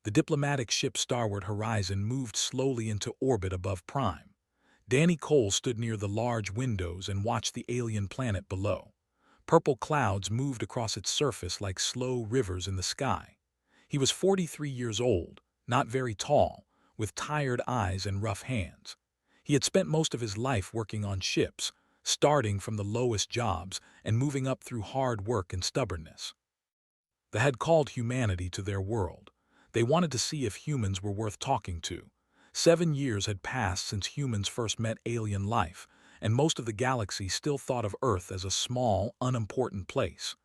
The diplomatic ship Starboard Horizon moved slowly into orbit above Prime. Danny Cole stood near the large windows and watched the alien planet below. Purple clouds moved across its surface like slow rivers in the sky. He was 43 years old, not very tall, with tired eyes and rough hands. He had spent most of his life working on ships, starting from the lowest jobs and moving up through hard work and stubbornness. They had called humanity to their world. They wanted to see if humans were worth talking to. 7 years had passed since humans first met alien life, and most of the galaxy still thought of Earth as a small, unimportant place.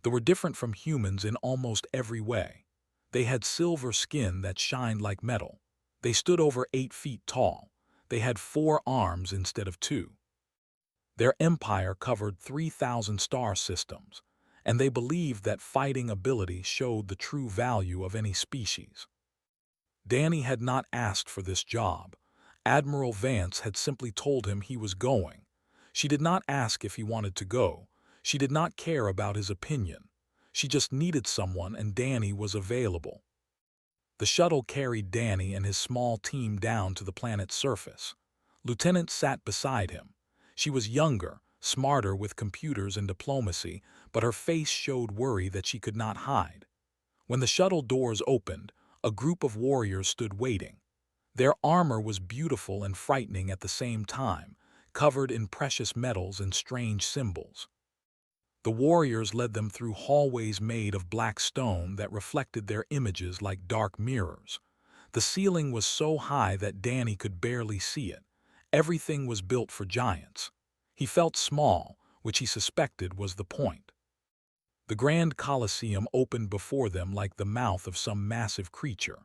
They were different from humans in almost every way. They had silver skin that shined like metal. They stood over 8 feet tall. They had 4 arms instead of 2. Their empire covered 3,000 star systems, and they believed that fighting ability showed the true value of any species. Danny had not asked for this job. Admiral Vance had simply told him he was going. She did not ask if he wanted to go. She did not care about his opinion. She just needed someone, and Danny was available. The shuttle carried Danny and his small team down to the planet's surface. Lieutenant sat beside him. She was younger, smarter with computers and diplomacy, but her face showed worry that she could not hide. When the shuttle doors opened, a group of warriors stood waiting. Their armor was beautiful and frightening at the same time, covered in precious metals and strange symbols. The warriors led them through hallways made of black stone that reflected their images like dark mirrors. The ceiling was so high that Danny could barely see it. Everything was built for giants. He felt small, which he suspected was the point. The Grand Colosseum opened before them like the mouth of some massive creature.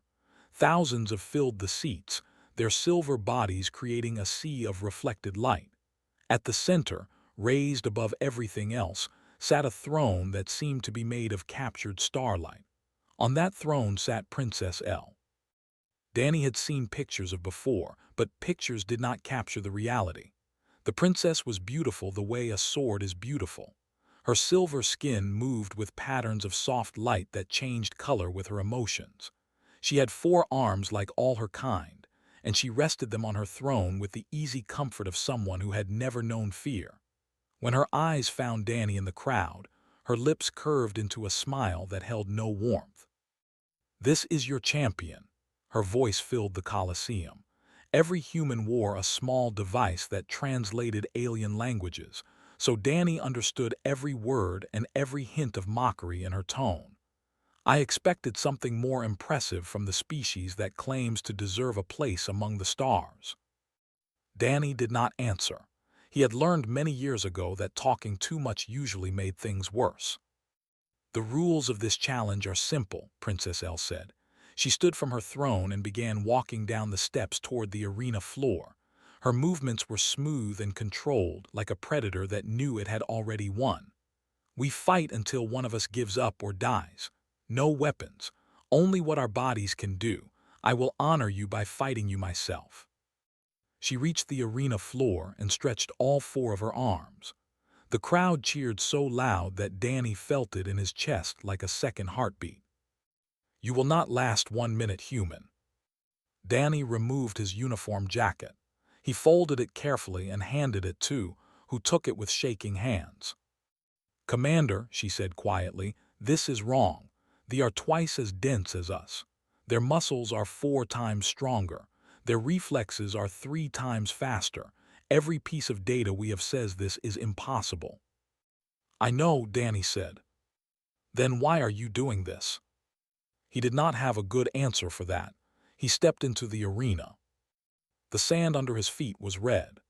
Thousands filled the seats, their silver bodies creating a sea of reflected light. At the center, raised above everything else, sat a throne that seemed to be made of captured starlight. On that throne sat Princess L. Danny had seen pictures of before, but pictures did not capture the reality. The princess was beautiful the way a sword is beautiful. Her silver skin moved with patterns of soft light that changed color with her emotions. She had 4 arms like all her kind, and she rested them on her throne with the easy comfort of someone who had never known fear. When her eyes found Danny in the crowd, her lips curved into a smile that held no warmth. "This is your champion." Her voice filled the Colosseum. Every human wore a small device that translated alien languages, so Danny understood every word and every hint of mockery in her tone. "I expected something more impressive from the species that claims to deserve a place among the stars." Danny did not answer. He had learned many years ago that talking too much usually made things worse. "The rules of this challenge are simple," Princess L said. She stood from her throne and began walking down the steps toward the arena floor. Her movements were smooth and controlled, like a predator that knew it had already won. "We fight until one of us gives up or dies. No weapons, only what our bodies can do. I will honor you by fighting you myself." She reached the arena floor and stretched all 4 of her arms. The crowd cheered so loud that Danny felt it in his chest like a second heartbeat. "You will not last 1 minute, human." Danny removed his uniform jacket. He folded it carefully and handed it to, who took it with shaking hands. "Commander," she said quietly, "this is wrong. They are twice as dense as us. Their muscles are 4 times stronger. Their reflexes are 3 times faster. Every piece of data we have says this is impossible." "I know," Danny said. "Then why are you doing this?" He did not have a good answer for that. He stepped into the arena. The sand under his feet was red.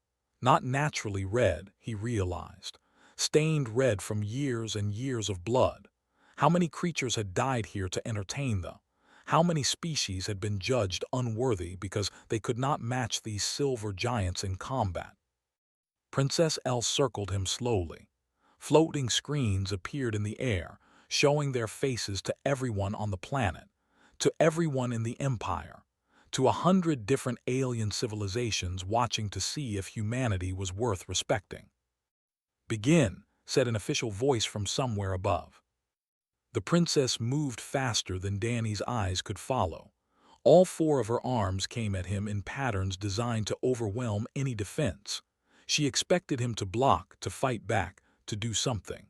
Not naturally red, he realized. Stained red from years and years of blood. How many creatures had died here to entertain them? How many species had been judged unworthy because they could not match these silver giants in combat? Princess L circled him slowly. Floating screens appeared in the air, showing their faces to everyone on the planet, to everyone in the Empire, to 100 different alien civilizations watching to see if humanity was worth respecting. "Begin," said an official voice from somewhere above. The princess moved faster than Danny's eyes could follow. All four of her arms came at him in patterns designed to overwhelm any defense. She expected him to block, to fight back, to do something.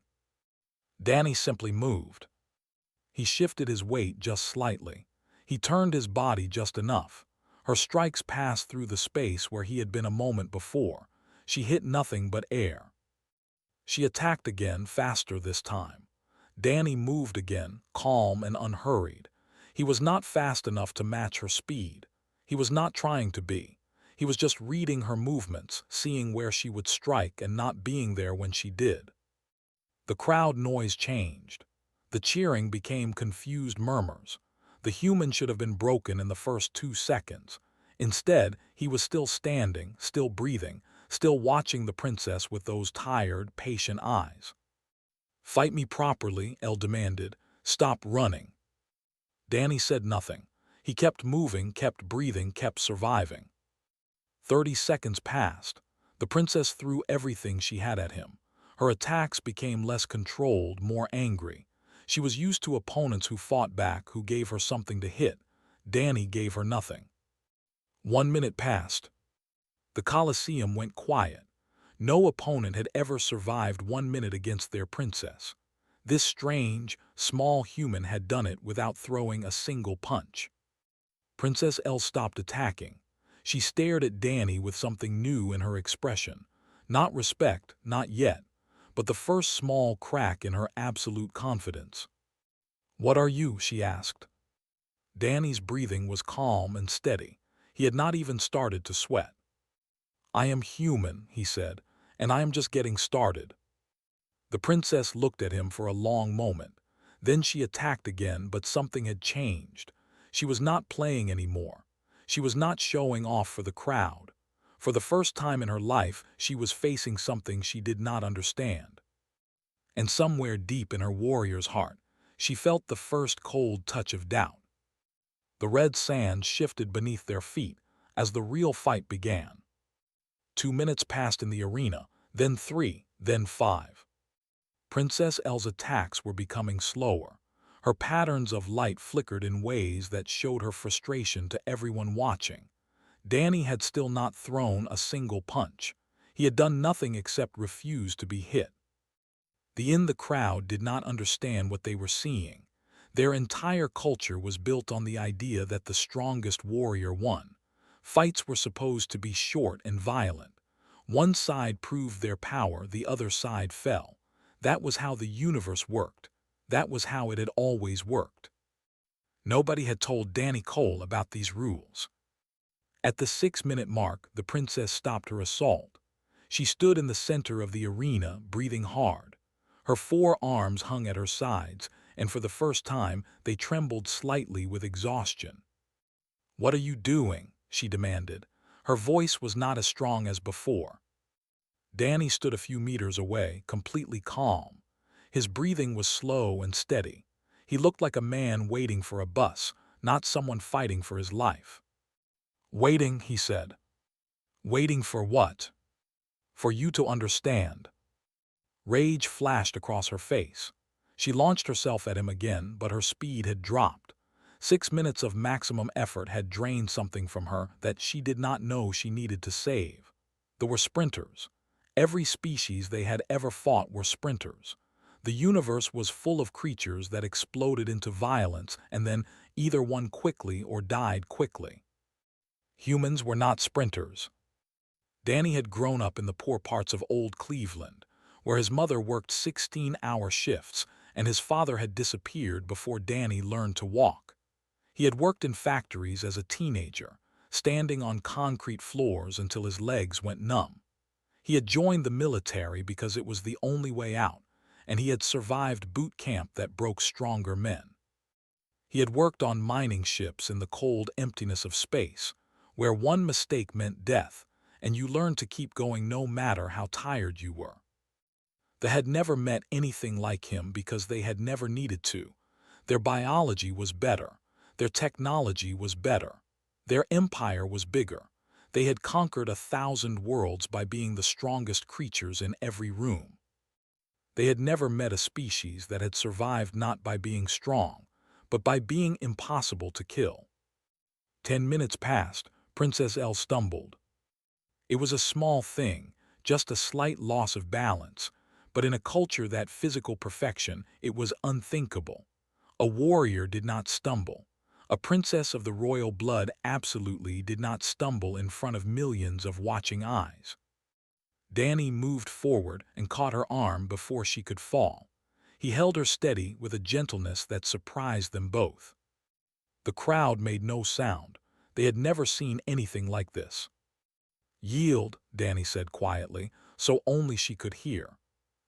Danny simply moved. He shifted his weight just slightly. He turned his body just enough. Her strikes passed through the space where he had been a moment before. She hit nothing but air. She attacked again, faster this time. Danny moved again, calm and unhurried. He was not fast enough to match her speed. He was not trying to be. He was just reading her movements, seeing where she would strike and not being there when she did. The crowd noise changed. The cheering became confused murmurs. The human should have been broken in the first 2 seconds. Instead, he was still standing, still breathing, still watching the princess with those tired, patient eyes. "Fight me properly," Elle demanded. "Stop running." Danny said nothing. He kept moving, kept breathing, kept surviving. 30 seconds passed. The princess threw everything she had at him. Her attacks became less controlled, more angry. She was used to opponents who fought back, who gave her something to hit. Danny gave her nothing. 1 minute passed. The Colosseum went quiet. No opponent had ever survived 1 minute against their princess. This strange, small human had done it without throwing a single punch. Princess Elle stopped attacking. She stared at Danny with something new in her expression. Not respect, not yet, but the first small crack in her absolute confidence. "What are you?" she asked. Danny's breathing was calm and steady. He had not even started to sweat. "I am human," he said, "and I am just getting started." The princess looked at him for a long moment. Then she attacked again, but something had changed. She was not playing anymore. She was not showing off for the crowd. For the first time in her life, she was facing something she did not understand. And somewhere deep in her warrior's heart, she felt the first cold touch of doubt. The red sand shifted beneath their feet as the real fight began. 2 minutes passed in the arena, then 3, then 5. Princess Elle's attacks were becoming slower. Her patterns of light flickered in ways that showed her frustration to everyone watching. Danny had still not thrown a single punch. He had done nothing except refuse to be hit. The crowd did not understand what they were seeing. Their entire culture was built on the idea that the strongest warrior won. Fights were supposed to be short and violent. One side proved their power, the other side fell. That was how the universe worked. That was how it had always worked. Nobody had told Danny Cole about these rules. At the 6-minute mark, the princess stopped her assault. She stood in the center of the arena, breathing hard. Her 4 arms hung at her sides, and for the first time, they trembled slightly with exhaustion. "What are you doing?" she demanded. Her voice was not as strong as before. Danny stood a few meters away, completely calm. His breathing was slow and steady. He looked like a man waiting for a bus, not someone fighting for his life. "Waiting," he said. "Waiting for what?" "For you to understand." Rage flashed across her face. She launched herself at him again, but her speed had dropped. 6 minutes of maximum effort had drained something from her that she did not know she needed to save. There were sprinters. Every species they had ever fought were sprinters. The universe was full of creatures that exploded into violence and then either won quickly or died quickly. Humans were not sprinters. Danny had grown up in the poor parts of old Cleveland, where his mother worked 16-hour shifts and his father had disappeared before Danny learned to walk. He had worked in factories as a teenager, standing on concrete floors until his legs went numb. He had joined the military because it was the only way out, and he had survived boot camp that broke stronger men. He had worked on mining ships in the cold emptiness of space, where one mistake meant death, and you learned to keep going no matter how tired you were. They had never met anything like him because they had never needed to. Their biology was better. Their technology was better. Their empire was bigger. They had conquered 1,000 worlds by being the strongest creatures in every room. They had never met a species that had survived not by being strong, but by being impossible to kill. 10 minutes passed. Princess L stumbled. It was a small thing, just a slight loss of balance, but in a culture that physical perfection, it was unthinkable. A warrior did not stumble. A princess of the royal blood absolutely did not stumble in front of millions of watching eyes. Danny moved forward and caught her arm before she could fall. He held her steady with a gentleness that surprised them both. The crowd made no sound. They had never seen anything like this. "Yield," Danny said quietly, so only she could hear.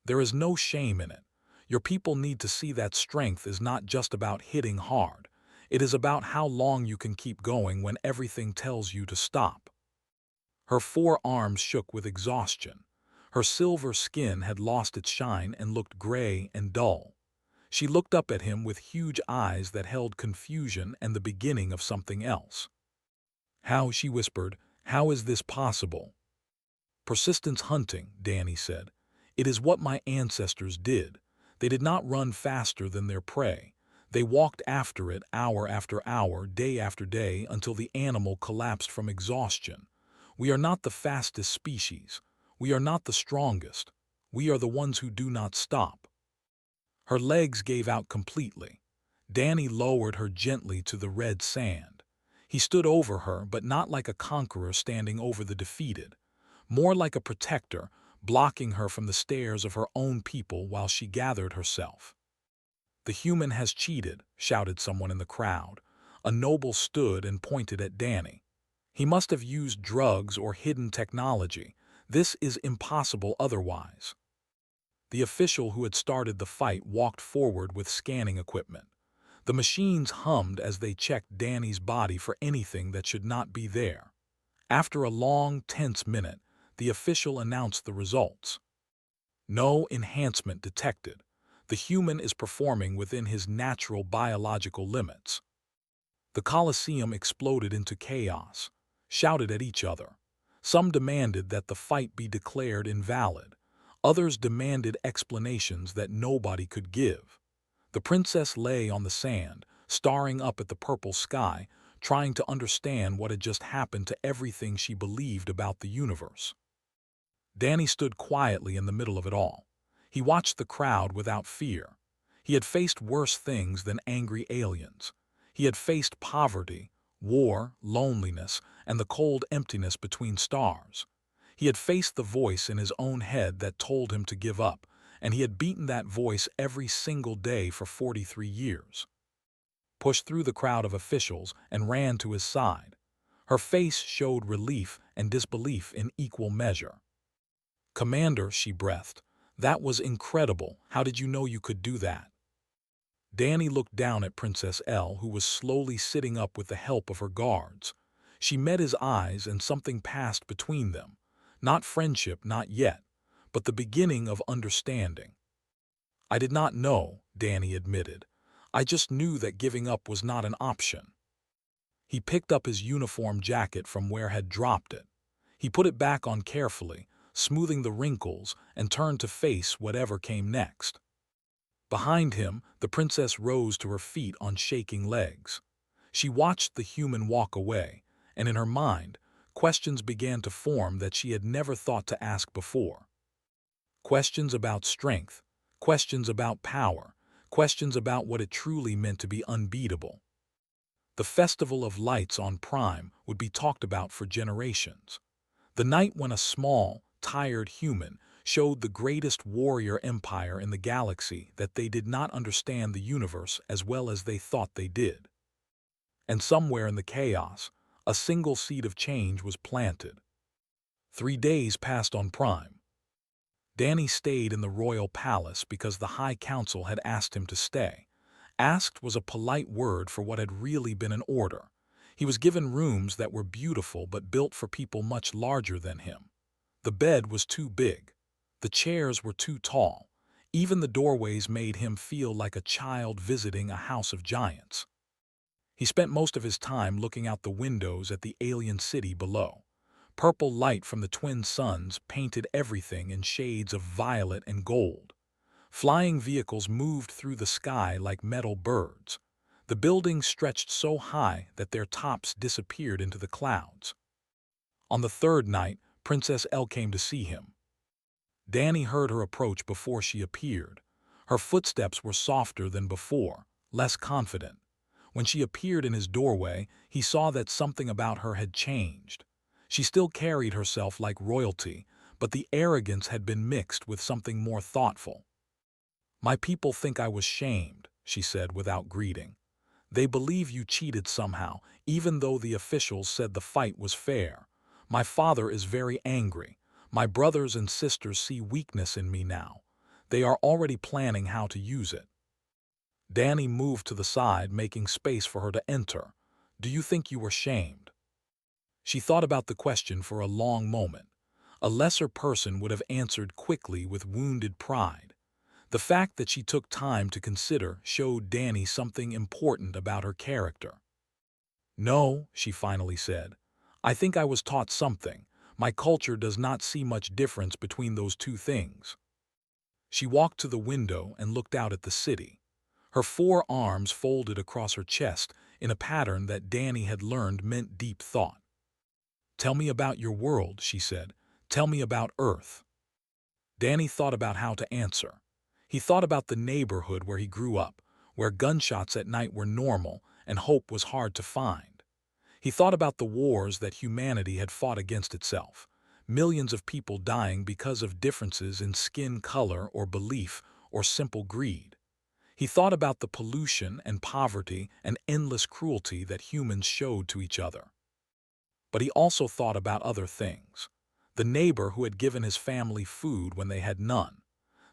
"There is no shame in it. Your people need to see that strength is not just about hitting hard. It is about how long you can keep going when everything tells you to stop." Her forearms shook with exhaustion. Her silver skin had lost its shine and looked gray and dull. She looked up at him with huge eyes that held confusion and the beginning of something else. "How," she whispered, "how is this possible?" "Persistence hunting," Danny said. "It is what my ancestors did. They did not run faster than their prey. They walked after it hour after hour, day after day, until the animal collapsed from exhaustion. We are not the fastest species. We are not the strongest. We are the ones who do not stop." Her legs gave out completely. Danny lowered her gently to the red sand. He stood over her, but not like a conqueror standing over the defeated. More like a protector, blocking her from the stares of her own people while she gathered herself. "The human has cheated," shouted someone in the crowd. A noble stood and pointed at Danny. "He must have used drugs or hidden technology. This is impossible otherwise." The official who had started the fight walked forward with scanning equipment. The machines hummed as they checked Danny's body for anything that should not be there. After a long, tense minute, the official announced the results. "No enhancement detected. The human is performing within his natural biological limits." The Colosseum exploded into chaos, shouted at each other. Some demanded that the fight be declared invalid. Others demanded explanations that nobody could give. The princess lay on the sand, staring up at the purple sky, trying to understand what had just happened to everything she believed about the universe. Danny stood quietly in the middle of it all. He watched the crowd without fear. He had faced worse things than angry aliens. He had faced poverty, war, loneliness, and the cold emptiness between stars. He had faced the voice in his own head that told him to give up, and he had beaten that voice every single day for 43 years. Pushed through the crowd of officials and ran to his side. Her face showed relief and disbelief in equal measure. "Commander," she breathed, "that was incredible. How did you know you could do that?" Danny looked down at Princess L, who was slowly sitting up with the help of her guards. She met his eyes and something passed between them. Not friendship, not yet, but the beginning of understanding. "I did not know," Danny admitted. "I just knew that giving up was not an option." He picked up his uniform jacket from where had dropped it. He put it back on carefully, smoothing the wrinkles, and turned to face whatever came next. Behind him, the princess rose to her feet on shaking legs. She watched the human walk away, and in her mind, questions began to form that she had never thought to ask before. Questions about strength, questions about power, questions about what it truly meant to be unbeatable. The Festival of Lights on Prime would be talked about for generations. The night when a small, tired human showed the greatest warrior empire in the galaxy that they did not understand the universe as well as they thought they did. And somewhere in the chaos, a single seed of change was planted. 3 days passed on Prime. Danny stayed in the royal palace because the High Council had asked him to stay. Asked was a polite word for what had really been an order. He was given rooms that were beautiful but built for people much larger than him. The bed was too big. The chairs were too tall. Even the doorways made him feel like a child visiting a house of giants. He spent most of his time looking out the windows at the alien city below. Purple light from the twin suns painted everything in shades of violet and gold. Flying vehicles moved through the sky like metal birds. The buildings stretched so high that their tops disappeared into the clouds. On the third night, Princess Elle came to see him. Danny heard her approach before she appeared. Her footsteps were softer than before, less confident. When she appeared in his doorway, he saw that something about her had changed. She still carried herself like royalty, but the arrogance had been mixed with something more thoughtful. "My people think I was shamed," she said without greeting. "They believe you cheated somehow, even though the officials said the fight was fair. My father is very angry. My brothers and sisters see weakness in me now. They are already planning how to use it." Danny moved to the side, making space for her to enter. "Do you think you were shamed?" She thought about the question for a long moment. A lesser person would have answered quickly with wounded pride. The fact that she took time to consider showed Danny something important about her character. "No," she finally said. "I think I was taught something. My culture does not see much difference between those two things." She walked to the window and looked out at the city. Her four arms folded across her chest in a pattern that Danny had learned meant deep thought. "Tell me about your world," she said. "Tell me about Earth." Danny thought about how to answer. He thought about the neighborhood where he grew up, where gunshots at night were normal and hope was hard to find. He thought about the wars that humanity had fought against itself, millions of people dying because of differences in skin color or belief or simple greed. He thought about the pollution and poverty and endless cruelty that humans showed to each other. But he also thought about other things. The neighbor who had given his family food when they had none.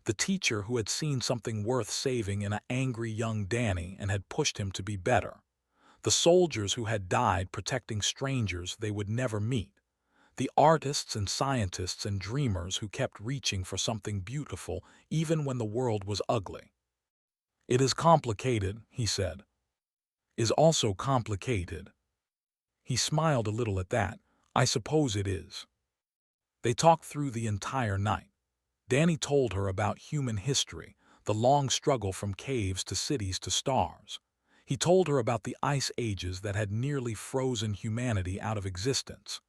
The teacher who had seen something worth saving in an angry young Danny and had pushed him to be better. The soldiers who had died protecting strangers they would never meet. The artists and scientists and dreamers who kept reaching for something beautiful even when the world was ugly. "It is complicated," he said. "Is also complicated." He smiled a little at that. "I suppose it is." They talked through the entire night. Danny told her about human history, the long struggle from caves to cities to stars. He told her about the ice ages that had nearly frozen humanity out of existence.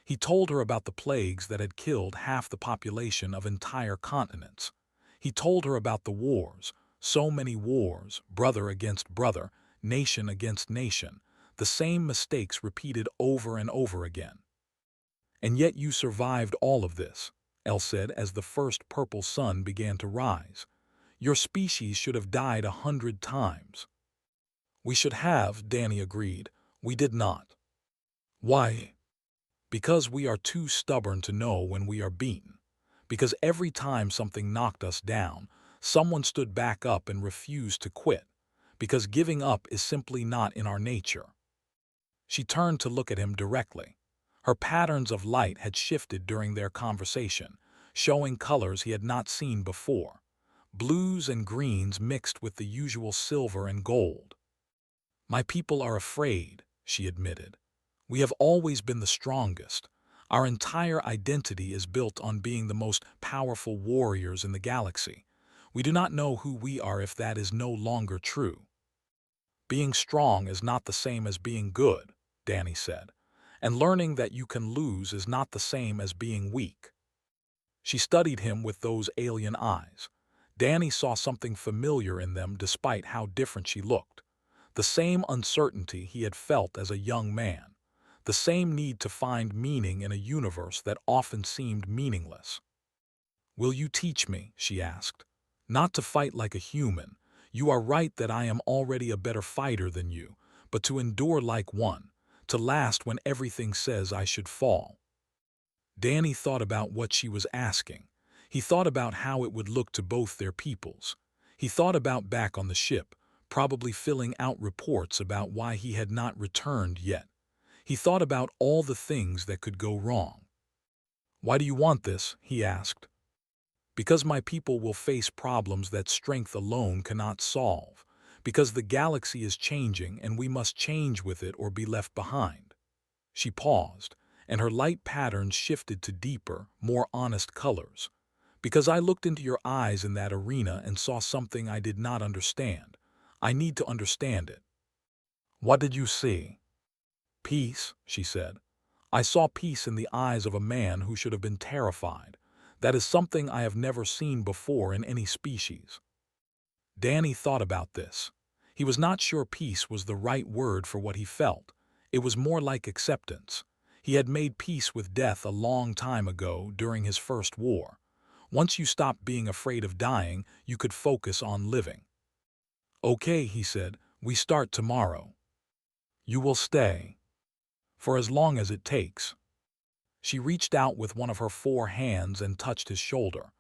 He told her about the plagues that had killed half the population of entire continents. He told her about the wars, so many wars, brother against brother, nation against nation, the same mistakes repeated over and over again. "And yet you survived all of this," Elle said as the first purple sun began to rise. "Your species should have died 100 times." "We should have," Danny agreed. "We did not." "Why?" "Because we are too stubborn to know when we are beaten. Because every time something knocked us down, someone stood back up and refused to quit. Because giving up is simply not in our nature." She turned to look at him directly. Her patterns of light had shifted during their conversation, showing colors he had not seen before. Blues and greens mixed with the usual silver and gold. "My people are afraid," she admitted. "We have always been the strongest. Our entire identity is built on being the most powerful warriors in the galaxy. We do not know who we are if that is no longer true." "Being strong is not the same as being good," Danny said. "And learning that you can lose is not the same as being weak." She studied him with those alien eyes. Danny saw something familiar in them despite how different she looked. The same uncertainty he had felt as a young man. The same need to find meaning in a universe that often seemed meaningless. "Will you teach me?" she asked. "Not to fight like a human. You are right that I am already a better fighter than you, but to endure like one, to last when everything says I should fall." Danny thought about what she was asking. He thought about how it would look to both their peoples. He thought about back on the ship, probably filling out reports about why he had not returned yet. He thought about all the things that could go wrong. "Why do you want this?" he asked. "Because my people will face problems that strength alone cannot solve. Because the galaxy is changing and we must change with it or be left behind." She paused, and her light patterns shifted to deeper, more honest colors. "Because I looked into your eyes in that arena and saw something I did not understand. I need to understand it." What did you see? Peace, she said. I saw peace in the eyes of a man who should have been terrified. That is something I have never seen before in any species. Danny thought about this. He was not sure peace was the right word for what he felt. It was more like acceptance. He had made peace with death a long time ago during his first war. Once you stopped being afraid of dying, you could focus on living. Okay, he said, we start tomorrow. You will stay. For as long as it takes. She reached out with one of her 4 hands and touched his shoulder.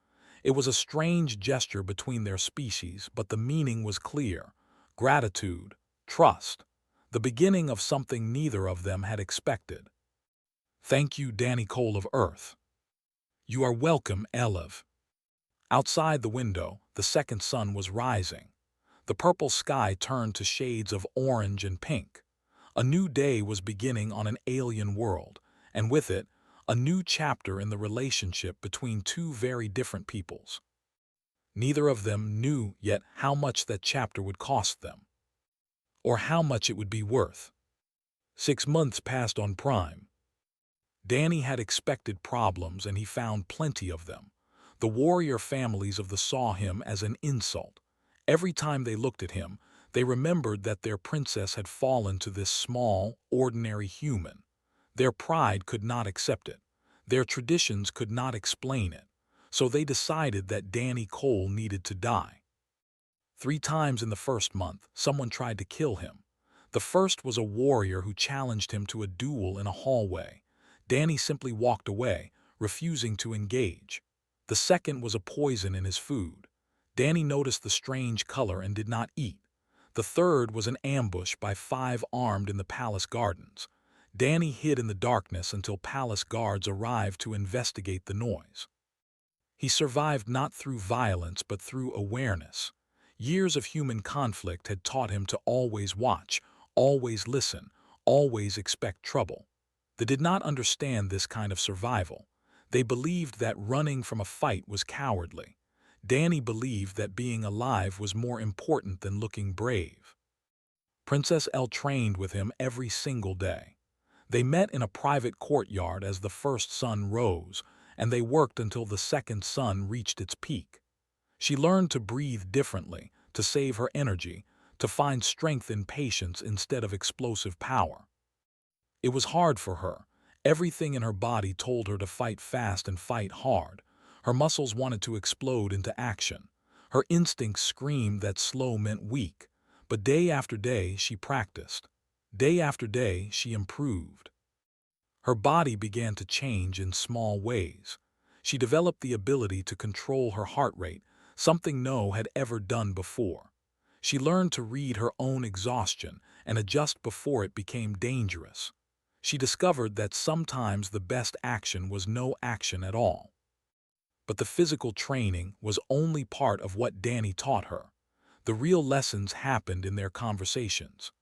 It was a strange gesture between their species, but the meaning was clear. Gratitude, trust, the beginning of something neither of them had expected. Thank you, Danny Cole of Earth. You are welcome, Elev. Outside the window, the second sun was rising. The purple sky turned to shades of orange and pink. A new day was beginning on an alien world, and with it, a new chapter in the relationship between two very different peoples. Neither of them knew yet how much that chapter would cost them, or how much it would be worth. 6 months passed on Prime. Danny had expected problems, and he found plenty of them. The warrior families of the saw him as an insult. Every time they looked at him, they remembered that their princess had fallen to this small, ordinary human. Their pride could not accept it. Their traditions could not explain it. So they decided that Danny Cole needed to die. 3 times in the first month, someone tried to kill him. The first was a warrior who challenged him to a duel in a hallway. Danny simply walked away, refusing to engage. The second was a poison in his food. Danny noticed the strange color and did not eat. The third was an ambush by 5 armed in the palace gardens. Danny hid in the darkness until palace guards arrived to investigate the noise. He survived not through violence but through awareness. Years of human conflict had taught him to always watch, always listen, always expect trouble. They did not understand this kind of survival. They believed that running from a fight was cowardly. Danny believed that being alive was more important than looking brave. Princess Elle trained with him every single day. They met in a private courtyard as the first sun rose, and they worked until the second sun reached its peak. She learned to breathe differently, to save her energy, to find strength in patience instead of explosive power. It was hard for her. Everything in her body told her to fight fast and fight hard. Her muscles wanted to explode into action. Her instincts screamed that slow meant weak. But day after day, she practiced. Day after day, she improved. Her body began to change in small ways. She developed the ability to control her heart rate, something no had ever done before. She learned to read her own exhaustion and adjust before it became dangerous. She discovered that sometimes the best action was no action at all. But the physical training was only part of what Danny taught her. The real lessons happened in their conversations.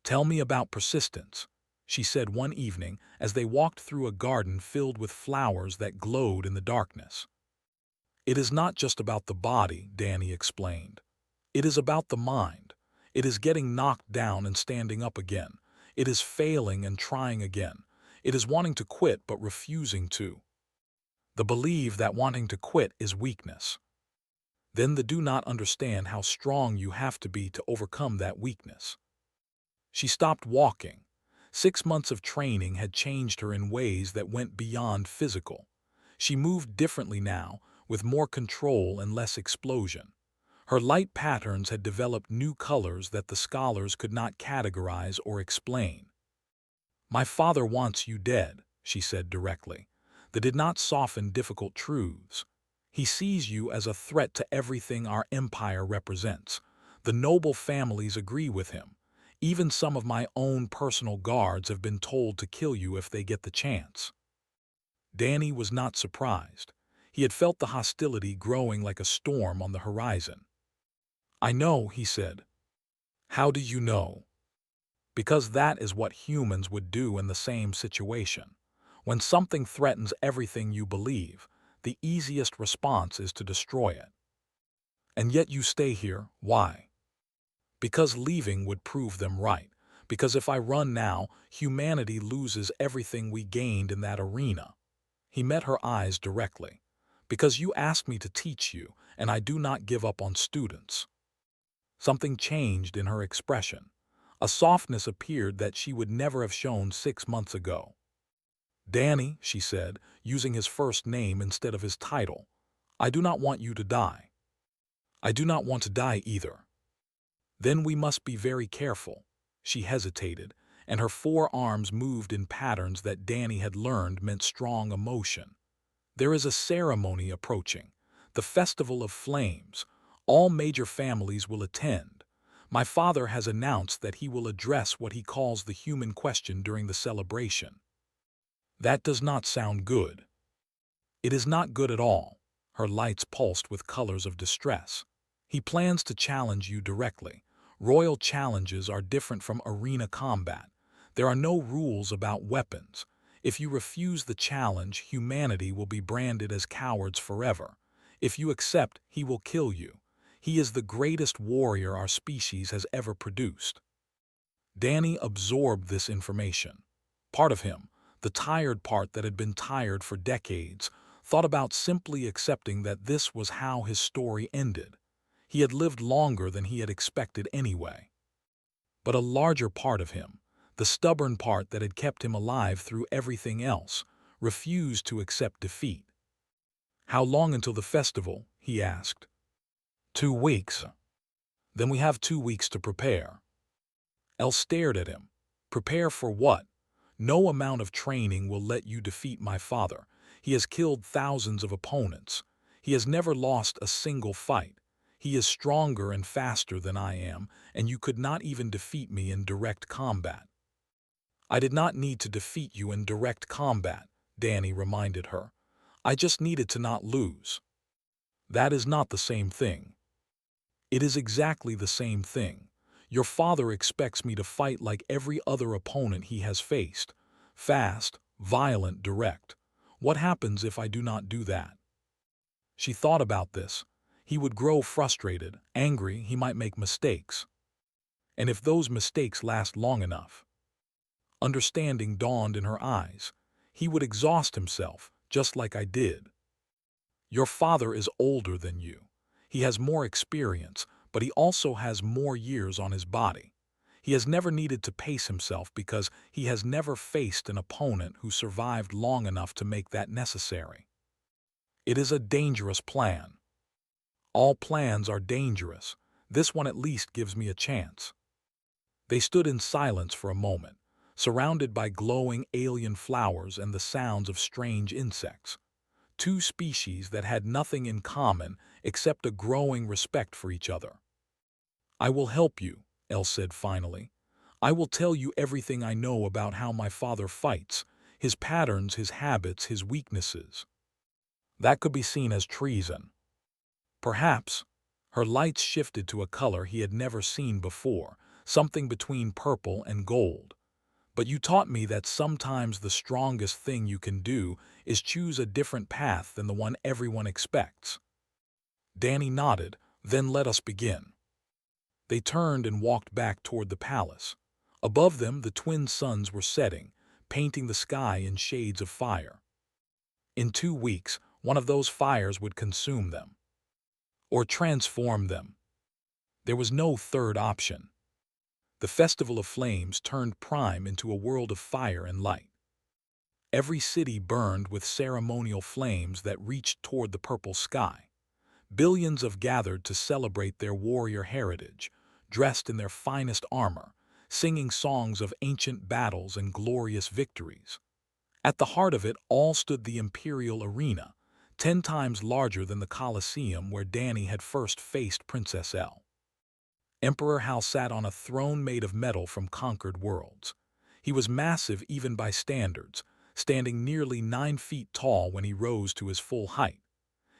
"Tell me about persistence," she said one evening as they walked through a garden filled with flowers that glowed in the darkness. "It is not just about the body," Danny explained. "It is about the mind. It is getting knocked down and standing up again. It is failing and trying again. It is wanting to quit but refusing to. The belief that wanting to quit is weakness. Then the do not understand how strong you have to be to overcome that weakness." She stopped walking. 6 months of training had changed her in ways that went beyond physical. She moved differently now, with more control and less explosion. Her light patterns had developed new colors that the scholars could not categorize or explain. "My father wants you dead," she said directly. That did not soften difficult truths. "He sees you as a threat to everything our empire represents. The noble families agree with him. Even some of my own personal guards have been told to kill you if they get the chance." Danny was not surprised. He had felt the hostility growing like a storm on the horizon. "I know," he said. "How do you know?" "Because that is what humans would do in the same situation. When something threatens everything you believe, the easiest response is to destroy it. And yet you stay here. Why?" "Because leaving would prove them right. Because if I run now, humanity loses everything we gained in that arena. He met her eyes directly. Because you asked me to teach you, and I do not give up on students. Something changed in her expression. A softness appeared that she would never have shown 6 months ago. Danny, she said, using his first name instead of his title, I do not want you to die. I do not want to die either. Then we must be very careful. She hesitated, and her forearms moved in patterns that Danny had learned meant strong emotion. There is a ceremony approaching, the Festival of Flames. All major families will attend. My father has announced that he will address what he calls the human question during the celebration. That does not sound good. It is not good at all. Her lights pulsed with colors of distress. He plans to challenge you directly. Royal challenges are different from arena combat. There are no rules about weapons. If you refuse the challenge, humanity will be branded as cowards forever. If you accept, he will kill you. He is the greatest warrior our species has ever produced. Danny absorbed this information. Part of him, the tired part that had been tired for decades, thought about simply accepting that this was how his story ended. He had lived longer than he had expected anyway. But a larger part of him, the stubborn part that had kept him alive through everything else, refused to accept defeat. How long until the festival? He asked. 2 weeks. Then we have 2 weeks to prepare. Elle stared at him. Prepare for what? No amount of training will let you defeat my father. He has killed thousands of opponents. He has never lost a single fight. He is stronger and faster than I am, and you could not even defeat me in direct combat. I did not need to defeat you in direct combat, Danny reminded her. I just needed to not lose. That is not the same thing. It is exactly the same thing. Your father expects me to fight like every other opponent he has faced. Fast, violent, direct. What happens if I do not do that? She thought about this. He would grow frustrated, angry, he might make mistakes. And if those mistakes last long enough? Understanding dawned in her eyes. He would exhaust himself, just like I did. Your father is older than you. He has more experience, but he also has more years on his body. He has never needed to pace himself because he has never faced an opponent who survived long enough to make that necessary. It is a dangerous plan. All plans are dangerous. This one at least gives me a chance. They stood in silence for a moment, surrounded by glowing alien flowers and the sounds of strange insects. Two species that had nothing in common except a growing respect for each other. I will help you, Elle said finally. I will tell you everything I know about how my father fights, his patterns, his habits, his weaknesses. That could be seen as treason. Perhaps. Her lights shifted to a color he had never seen before, something between purple and gold. But you taught me that sometimes the strongest thing you can do is choose a different path than the one everyone expects. Danny nodded, then let us begin. They turned and walked back toward the palace. Above them, the twin suns were setting, painting the sky in shades of fire. In 2 weeks, one of those fires would consume them. Or transform them. There was no third option. The Festival of Flames turned Prime into a world of fire and light. Every city burned with ceremonial flames that reached toward the purple sky. Billions of gathered to celebrate their warrior heritage, dressed in their finest armor, singing songs of ancient battles and glorious victories. At the heart of it all stood the Imperial Arena, 10 times larger than the Colosseum where Danny had first faced Princess Elle. Emperor Hal sat on a throne made of metal from conquered worlds. He was massive even by standards, standing nearly 9 feet tall when he rose to his full height.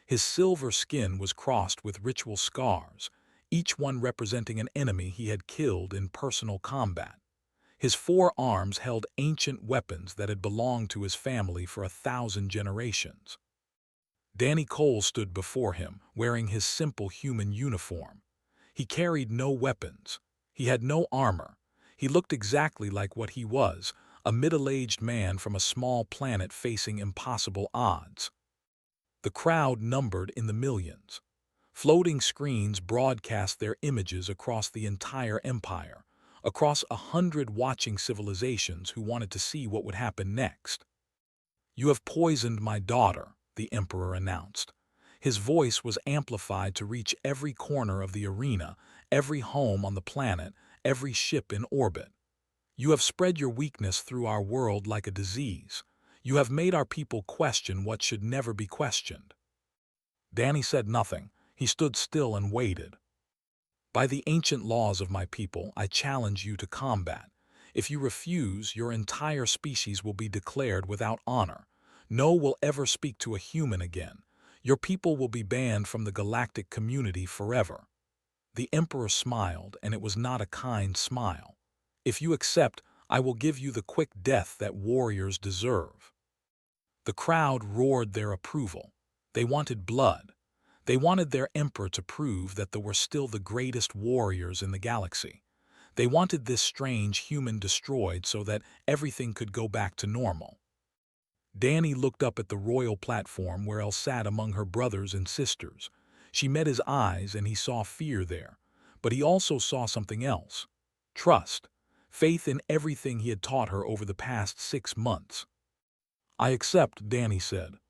His silver skin was crossed with ritual scars, each one representing an enemy he had killed in personal combat. His 4 arms held ancient weapons that had belonged to his family for 1,000 generations. Danny Cole stood before him, wearing his simple human uniform. He carried no weapons. He had no armor. He looked exactly like what he was, a middle-aged man from a small planet facing impossible odds. The crowd numbered in the millions. Floating screens broadcast their images across the entire empire, across 100 watching civilizations who wanted to see what would happen next. "You have poisoned my daughter," the Emperor announced. His voice was amplified to reach every corner of the arena, every home on the planet, every ship in orbit. "You have spread your weakness through our world like a disease. You have made our people question what should never be questioned." Danny said nothing. He stood still and waited. "By the ancient laws of my people, I challenge you to combat. If you refuse, your entire species will be declared without honor. No one will ever speak to a human again. Your people will be banned from the galactic community forever." The Emperor smiled, and it was not a kind smile. "If you accept, I will give you the quick death that warriors deserve." The crowd roared their approval. They wanted blood. They wanted their emperor to prove that they were still the greatest warriors in the galaxy. They wanted this strange human destroyed so that everything could go back to normal. Danny looked up at the royal platform where Elle sat among her brothers and sisters. She met his eyes and he saw fear there, but he also saw something else. Trust, faith in everything he had taught her over the past 6 months. "I accept," Danny said.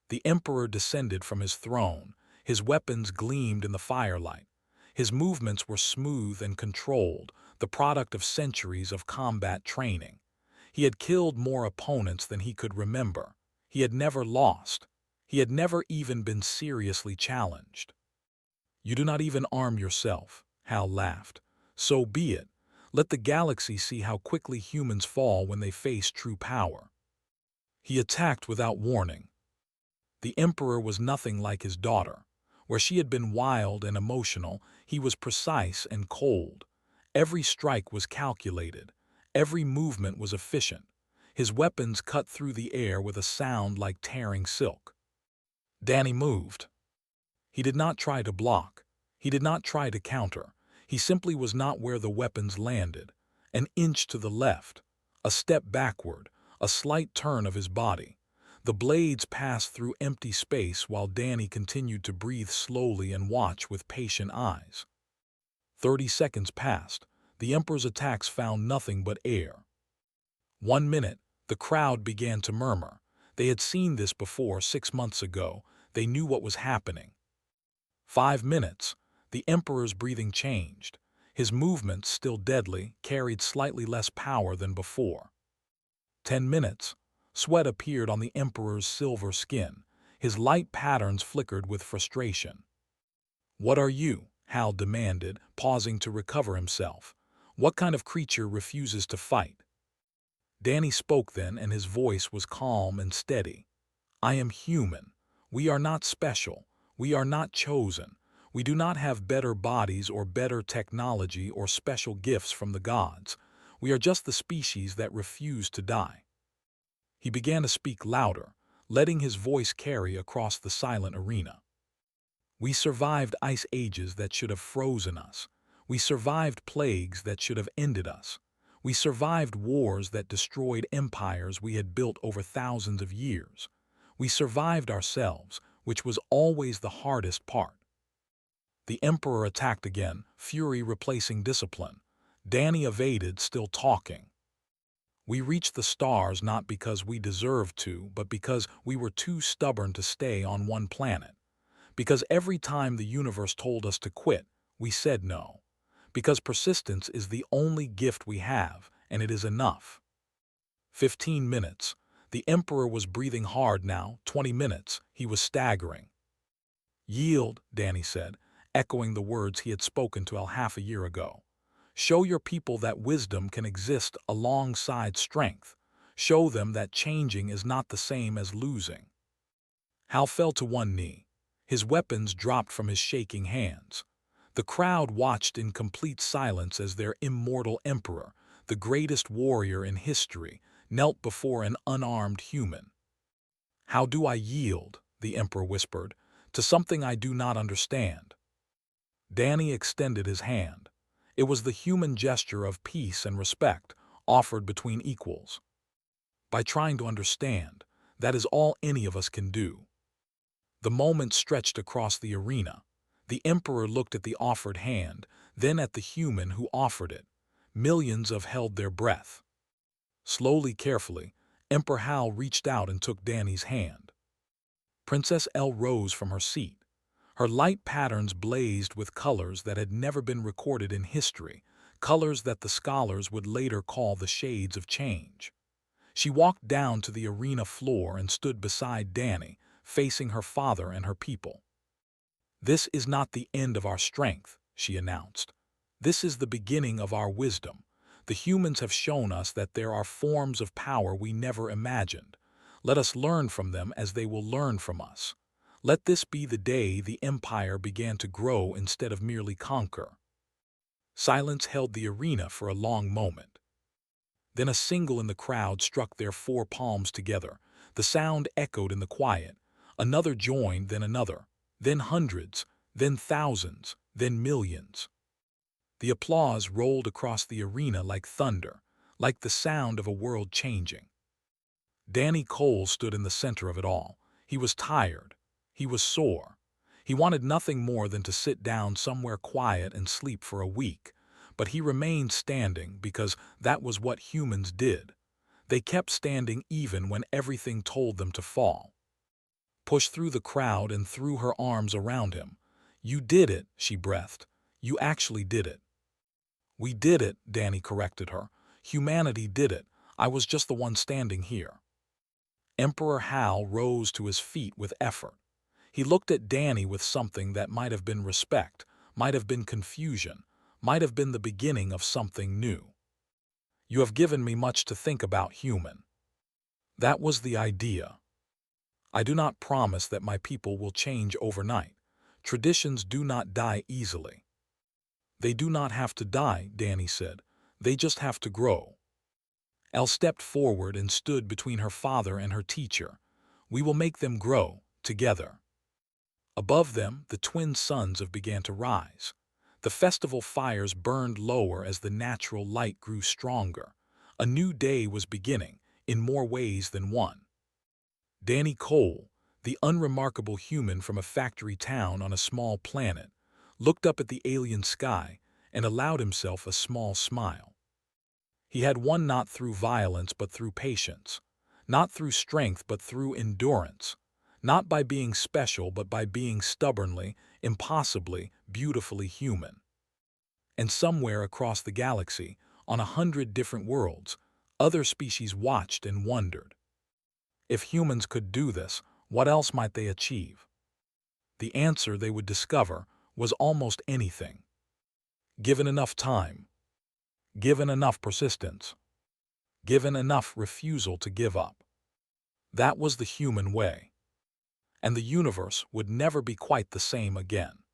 The Emperor descended from his throne. His weapons gleamed in the firelight. His movements were smooth and controlled, the product of centuries of combat training. He had killed more opponents than he could remember. He had never lost. He had never even been seriously challenged. "You do not even arm yourself," Hal laughed. "So be it. Let the galaxy see how quickly humans fall when they face true power." He attacked without warning. The Emperor was nothing like his daughter. Where she had been wild and emotional, he was precise and cold. Every strike was calculated. Every movement was efficient. His weapons cut through the air with a sound like tearing silk. Danny moved. He did not try to block. He did not try to counter. He simply was not where the weapons landed. An inch to the left, a step backward, a slight turn of his body. The blades passed through empty space while Danny continued to breathe slowly and watch with patient eyes. 30 seconds passed. The Emperor's attacks found nothing but air. 1 minute, the crowd began to murmur. They had seen this before 6 months ago. They knew what was happening. 5 minutes, the Emperor's breathing changed. His movements, still deadly, carried slightly less power than before. 10 minutes, sweat appeared on the Emperor's silver skin. His light patterns flickered with frustration. "What are you?" Hal demanded, pausing to recover himself. "What kind of creature refuses to fight?" Danny spoke then, and his voice was calm and steady. "I am human. We are not special. We are not chosen. We do not have better bodies or better technology or special gifts from the gods. We are just the species that refuse to die." He began to speak louder, letting his voice carry across the silent arena. "We survived ice ages that should have frozen us. We survived plagues that should have ended us. We survived wars that destroyed empires we had built over thousands of years. We survived ourselves, which was always the hardest part." The Emperor attacked again, fury replacing discipline. Danny evaded, still talking. "We reached the stars not because we deserved to, but because we were too stubborn to stay on one planet. Because every time the universe told us to quit, we said no. Because persistence is the only gift we have, and it is enough." 15 minutes. The Emperor was breathing hard now. 20 minutes. He was staggering. "Yield," Danny said, echoing the words he had spoken to Elle half a year ago. "Show your people that wisdom can exist alongside strength. Show them that changing is not the same as losing." Hal fell to one knee. His weapons dropped from his shaking hands. The crowd watched in complete silence as their immortal emperor, the greatest warrior in history, knelt before an unarmed human. "How do I yield," the emperor whispered, "to something I do not understand?" Danny extended his hand. It was the human gesture of peace and respect offered between equals. By trying to understand, that is all any of us can do. The moment stretched across the arena. The Emperor looked at the offered hand, then at the human who offered it. Millions of held their breath. Slowly, carefully, Emperor Hal reached out and took Danny's hand. Princess Elle rose from her seat. Her light patterns blazed with colors that had never been recorded in history, colors that the scholars would later call the shades of change. She walked down to the arena floor and stood beside Danny, facing her father and her people. "This is not the end of our strength," she announced. "This is the beginning of our wisdom. The humans have shown us that there are forms of power we never imagined. Let us learn from them as they will learn from us. Let this be the day the empire began to grow instead of merely conquer." Silence held the arena for a long moment. Then a single in the crowd struck their four palms together. The sound echoed in the quiet. Another joined, then another, then hundreds, then thousands, then millions. The applause rolled across the arena like thunder, like the sound of a world changing. Danny Cole stood in the center of it all. He was tired. He was sore. He wanted nothing more than to sit down somewhere quiet and sleep for a week. But he remained standing because that was what humans did. They kept standing even when everything told them to fall. Pushed through the crowd and threw her arms around him. "You did it," she breathed. "You actually did it." "We did it," Danny corrected her. "Humanity did it. I was just the one standing here." Emperor Hal rose to his feet with effort. He looked at Danny with something that might have been respect, might have been confusion, might have been the beginning of something new. "You have given me much to think about, human." That was the idea. "I do not promise that my people will change overnight. Traditions do not die easily." "They do not have to die," Danny said. "They just have to grow." Elle stepped forward and stood between her father and her teacher. "We will make them grow, together." Above them, the twin suns began to rise. The festival fires burned lower as the natural light grew stronger. A new day was beginning, in more ways than one. Danny Cole, the unremarkable human from a factory town on a small planet, looked up at the alien sky and allowed himself a small smile. He had won not through violence but through patience, not through strength but through endurance, not by being special but by being stubbornly, impossibly, beautifully human. And somewhere across the galaxy, on 100 different worlds, other species watched and wondered. If humans could do this, what else might they achieve? The answer they would discover was almost anything. Given enough time, given enough persistence, given enough refusal to give up. That was the human way. And the universe would never be quite the same again.